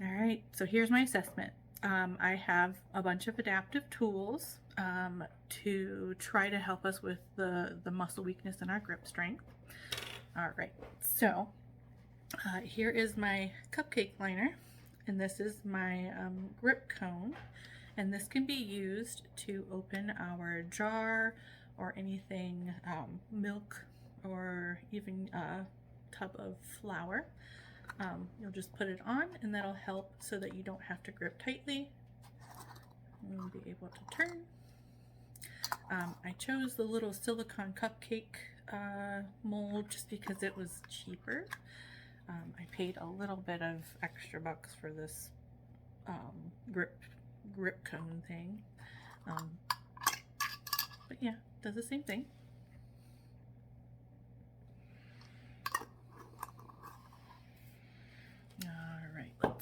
All right, so here's my assessment. I have a bunch of adaptive tools to try to help us with the muscle weakness and our grip strength. All right, so here is my cupcake liner, and this is my grip cone, and this can be used to open our jar or anything, milk, or even a tub of flour. You'll just put it on, and that'll help so that you don't have to grip tightly. You'll be able to turn. I chose the little silicone cupcake mold just because it was cheaper. I paid a little bit of extra bucks for this grip cone thing, but yeah, does the same thing.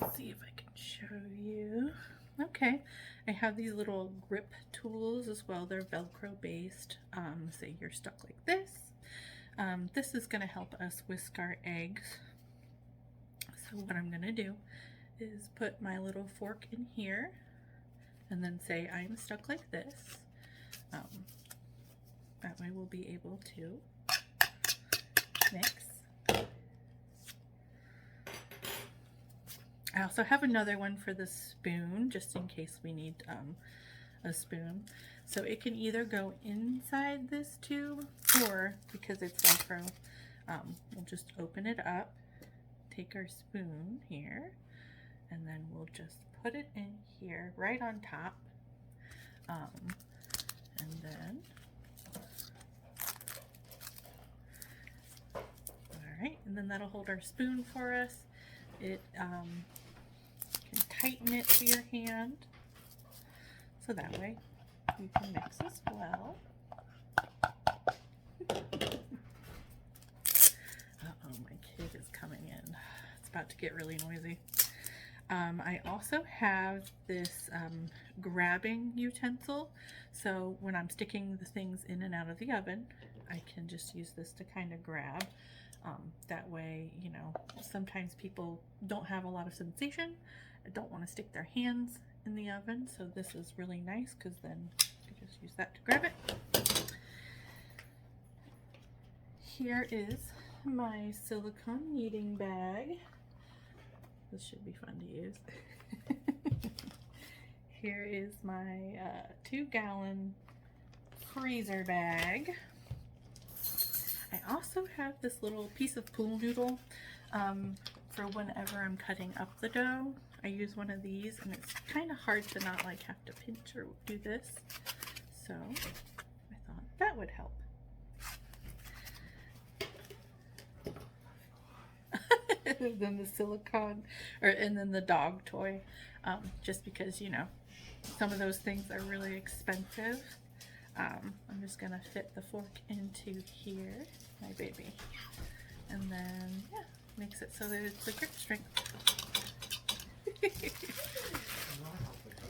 Let's see if I can show you. Okay, I have these little grip tools as well. They're Velcro based. Say you're stuck like this. This is going to help us whisk our eggs. So what I'm going to do is put my little fork in here and then say I'm stuck like this. That way we'll be able to mix. I also have another one for the spoon, just in case we need a spoon. So it can either go inside this tube, or because it's Velcro, we'll just open it up, take our spoon here, and then we'll just put it in here right on top. And then, all right, and then that'll hold our spoon for us. It can tighten it to your hand, so that way you can mix as well. Uh-oh, my kid is coming in. It's about to get really noisy. I also have this grabbing utensil, so when I'm sticking the things in and out of the oven, I can just use this to kind of grab. That way, you know, sometimes people don't have a lot of sensation, don't want to stick their hands in the oven, so this is really nice because then you can just use that to grab it. Here is my silicone kneading bag. This should be fun to use. Here is my 2-gallon freezer bag. I also have this little piece of pool noodle for whenever I'm cutting up the dough. I use one of these, and it's kind of hard to not like have to pinch or do this, so I thought that would help. Then the silicone, and then the dog toy, just because, you know, some of those things are really expensive. I'm just gonna fit the fork into here, my baby, and then yeah, makes it so that it's a grip strength.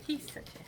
He's such a